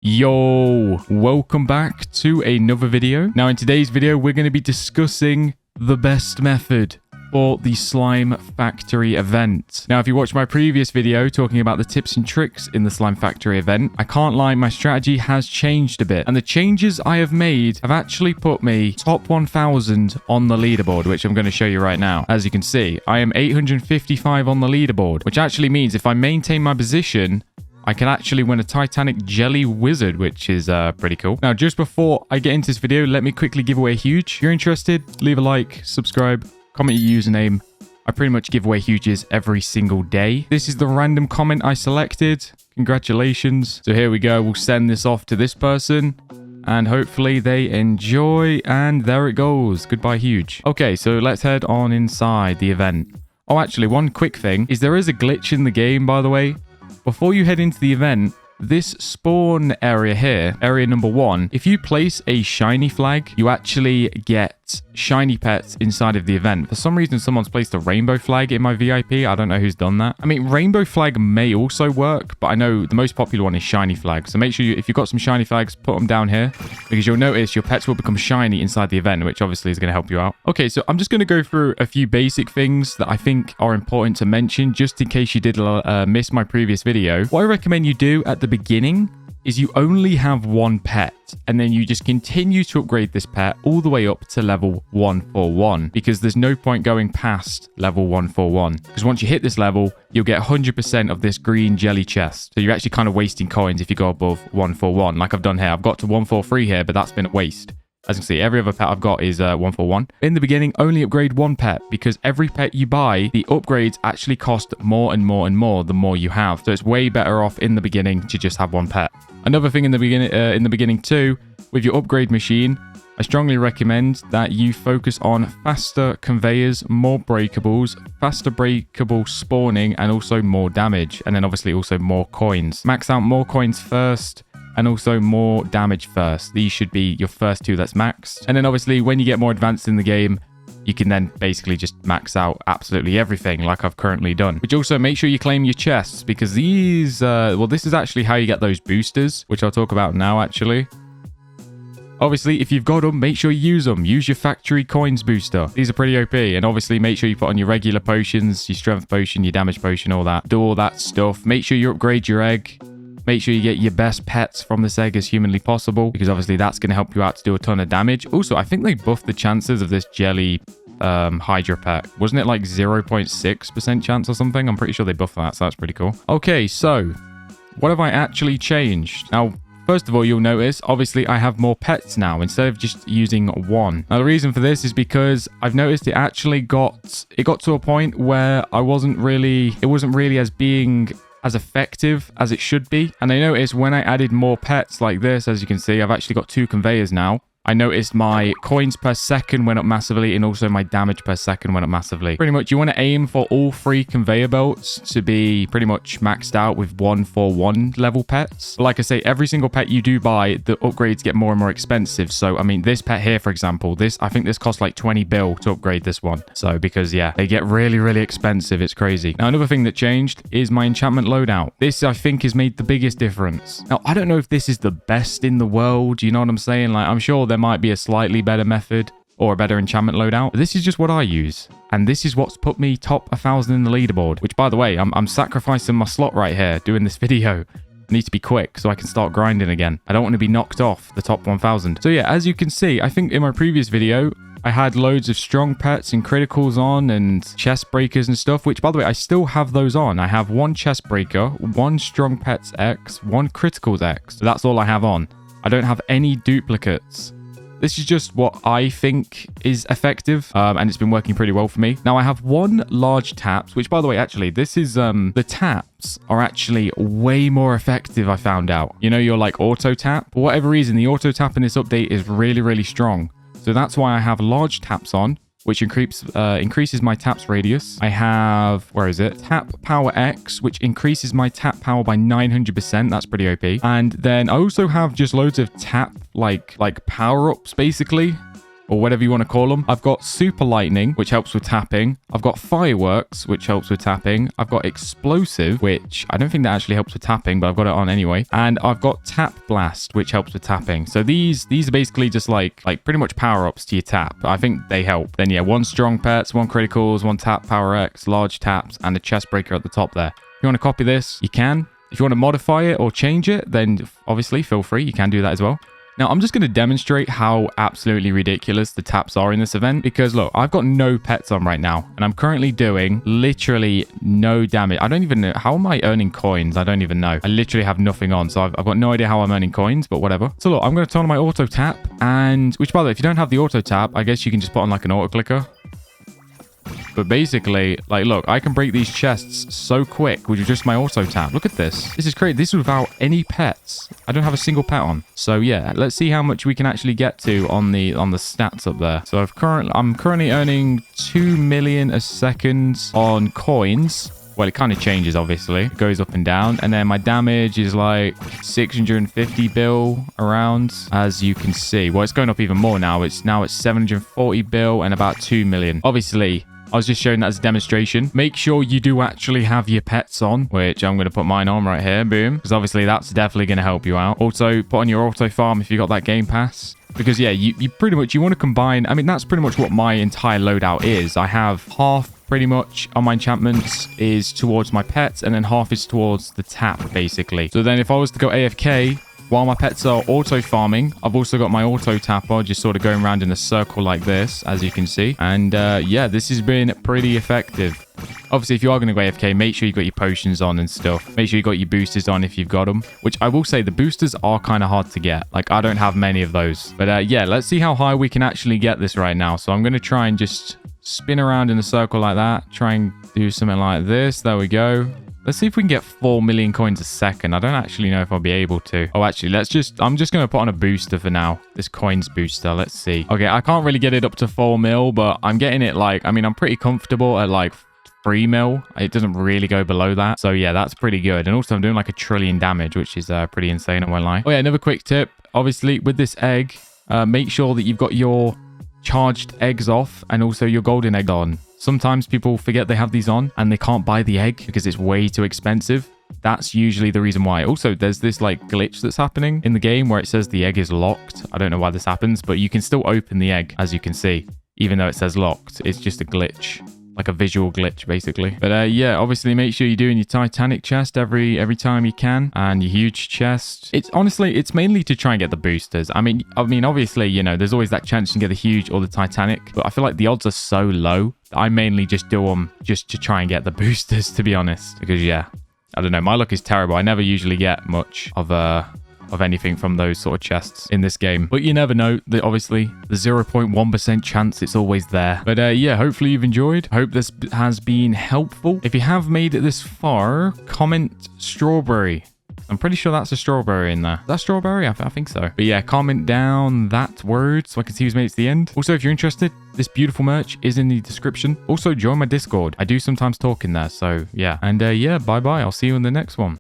Yo, welcome back to another video. Now in today's video, we're going to be discussing the best method for the slime factory event. Now, if you watched my previous video talking about the tips and tricks in the slime factory event, I can't lie, my strategy has changed a bit. And the changes I have made have actually put me top 1000 on the leaderboard, which I'm going to show you right now. As you can see, I am 855 on the leaderboard, which actually means if I maintain my position, I can actually win a Titanic Jelly Wizard, which is pretty cool. Now, just before I get into this video, let me quickly give away a huge. If you're interested, leave a like, subscribe, comment your username. I pretty much give away huges every single day. This is the random comment I selected. Congratulations. So here we go. We'll send this off to this person and hopefully they enjoy. And there it goes. Goodbye, huge. Okay, so let's head on inside the event. Oh, actually, one quick thing is there is a glitch in the game, by the way. Before you head into the event, this spawn area here, area number 1, if you place a shiny flag, you actually get shiny pets inside of the event. For some reason, someone's placed a rainbow flag in my VIP. I don't know who's done that. I mean, rainbow flag may also work, but I know the most popular one is shiny flag. So make sure if you've got some shiny flags, put them down here because you'll notice your pets will become shiny inside the event, which obviously is going to help you out. Okay, so I'm just going to go through a few basic things that I think are important to mention just in case you did miss my previous video. What I recommend you do at the beginning is you only have one pet and then you just continue to upgrade this pet all the way up to level 141 because there's no point going past level 141 because once you hit this level, you'll get 100% of this green jelly chest. So you're actually kind of wasting coins if you go above 141 like I've done here. I've got to 143 here, but that's been a waste. As you can see, every other pet I've got is 141. In the beginning, only upgrade one pet because every pet you buy, the upgrades actually cost more and more and more the more you have. So it's way better off in the beginning to just have one pet. Another thing in the beginning too, with your upgrade machine, I strongly recommend that you focus on faster conveyors, more breakables, faster breakable spawning, and also more damage. And then obviously also more coins. Max out more coins first. And also more damage first. These should be your first two that's maxed. And then obviously when you get more advanced in the game, you can then basically just max out absolutely everything like I've currently done. Which also make sure you claim your chests because these, well, this is actually how you get those boosters, which I'll talk about now actually. Obviously, if you've got them, make sure you use them. Use your factory coins booster. These are pretty OP. And obviously, make sure you put on your regular potions, your strength potion, your damage potion, all that. Do all that stuff. Make sure you upgrade your egg. Make sure you get your best pets from this egg as humanly possible because obviously that's going to help you out to do a ton of damage. Also, I think they buffed the chances of this jelly Hydra pet. Wasn't it like 0.6% chance or something? I'm pretty sure they buffed that, so that's pretty cool. Okay, so what have I actually changed? Now, first of all, you'll notice, obviously, I have more pets now instead of just using one. Now, the reason for this is because I've noticed it actually got to a point where it wasn't really as effective as it should be. And I noticed when I added more pets like this, as you can see, I've actually got 2 conveyors now. I noticed my coins per second went up massively and also my damage per second went up massively. Pretty much you want to aim for all 3 conveyor belts to be pretty much maxed out with 141 level pets. But like I say, every single pet you do buy, the upgrades get more and more expensive. So, I mean, this pet here, for example, I think this costs like 20 bill to upgrade this one. So, because yeah, they get really, really expensive. It's crazy. Now, another thing that changed is my enchantment loadout. This, I think, has made the biggest difference. Now, I don't know if this is the best in the world. You know what I'm saying? Like, I'm sure there might be a slightly better method or a better enchantment loadout. This is just what I use. And this is what's put me top 1000 in the leaderboard, which by the way, I'm sacrificing my slot right here doing this video. I need to be quick so I can start grinding again. I don't want to be knocked off the top 1000. So yeah, as you can see, I think in my previous video, I had loads of strong pets and criticals on and chest breakers and stuff, which by the way, I still have those on. I have 1 chest breaker, 1 strong pets X, 1 criticals X. So that's all I have on. I don't have any duplicates. This is just what I think is effective, and it's been working pretty well for me. Now, I have 1 large taps, which, by the way, actually, this is, the taps are actually way more effective, I found out. You know, your, like, auto tap. For whatever reason, the auto tap in this update is really, really strong. So that's why I have large taps on, which increases my taps radius. I have, where is it? Tap power X, which increases my tap power by 900%. That's pretty OP. And then I also have just loads of tap, like power-ups, basically. or whatever you want to call them. I've got super lightning, which helps with tapping. I've got fireworks, which helps with tapping. I've got explosive, which I don't think that actually helps with tapping, but I've got it on anyway. And I've got tap blast, which helps with tapping. So these are basically just like pretty much power-ups to your tap. I think they help. Then yeah, 1 strong pets, 1 criticals, 1 tap power X, large taps, and a chest breaker at the top there. If you want to copy this, you can. If you want to modify it or change it, then obviously feel free. You can do that as well. Now, I'm just going to demonstrate how absolutely ridiculous the taps are in this event because, look, I've got no pets on right now, and I'm currently doing literally no damage. I don't even know. How am I earning coins? I don't even know. I literally have nothing on, so I've got no idea how I'm earning coins, but whatever. So, look, I'm going to turn on my auto tap, and which, by the way, if you don't have the auto tap, I guess you can just put on like an auto clicker. But basically, like, look, I can break these chests so quick with just my auto tap. Look at this. This is crazy. This is without any pets. I don't have a single pet on. So yeah, let's see how much we can actually get to on the stats up there. So I'm currently earning 2 million a second on coins. Well, it kind of changes, obviously. It goes up and down. And then my damage is like 650 bill around, as you can see. Well, it's going up even more now. It's 740 bill and about 2 million. Obviously, I was just showing that as a demonstration. Make sure you do actually have your pets on, which I'm going to put mine on right here. Boom. Because obviously that's definitely going to help you out. Also, put on your auto farm if you got that game pass. Because yeah, you pretty much, you want to combine. I mean, that's pretty much what my entire loadout is. I have half pretty much on my enchantments is towards my pets, and then half is towards the tap, basically. So then if I was to go AFK, while my pets are auto farming, I've also got my auto tapper just sort of going around in a circle like this, as you can see. And yeah, this has been pretty effective. Obviously, if you are going to go AFK, make sure you got your potions on and stuff. Make sure you got your boosters on if you've got them. Which I will say, the boosters are kind of hard to get. Like, I don't have many of those. But yeah, let's see how high we can actually get this right now. So I'm going to try and just spin around in a circle like that. Try and do something like this. There we go. Let's see if we can get 4 million coins a second. I don't actually know if I'll be able to. Oh, actually, I'm just going to put on a booster for now. This coins booster. Let's see. Okay, I can't really get it up to 4 mil, but I'm getting it like, I mean, I'm pretty comfortable at like 3 mil. It doesn't really go below that. So yeah, that's pretty good. And also I'm doing like 1 trillion damage, which is pretty insane, I won't lie. Oh yeah, another quick tip. Obviously, with this egg, make sure that you've got your charged eggs off and also your golden egg on. Sometimes people forget they have these on and they can't buy the egg because it's way too expensive. That's usually the reason why. Also, there's this like glitch that's happening in the game where it says the egg is locked. I don't know why this happens, but you can still open the egg, as you can see, even though it says locked. It's just a glitch. Like a visual glitch, basically. But yeah, obviously make sure you're doing your Titanic chest every time you can, and your huge chest. It's honestly, it's mainly to try and get the boosters. I mean, obviously, you know, there's always that chance you can get the huge or the Titanic, but I feel like the odds are so low. I mainly just do them just to try and get the boosters, to be honest. Because yeah, I don't know, my luck is terrible. I never usually get much of anything from those sort of chests in this game. But you never know. Obviously, the 0.1% chance, it's always there. But yeah, hopefully you've enjoyed. Hope this has been helpful. If you have made it this far, comment strawberry. I'm pretty sure that's a strawberry in there. Is that strawberry? I think so. But yeah, comment down that word so I can see who's made it to the end. Also, if you're interested, this beautiful merch is in the description. Also, join my Discord. I do sometimes talk in there. So yeah. And yeah, bye-bye. I'll see you in the next one.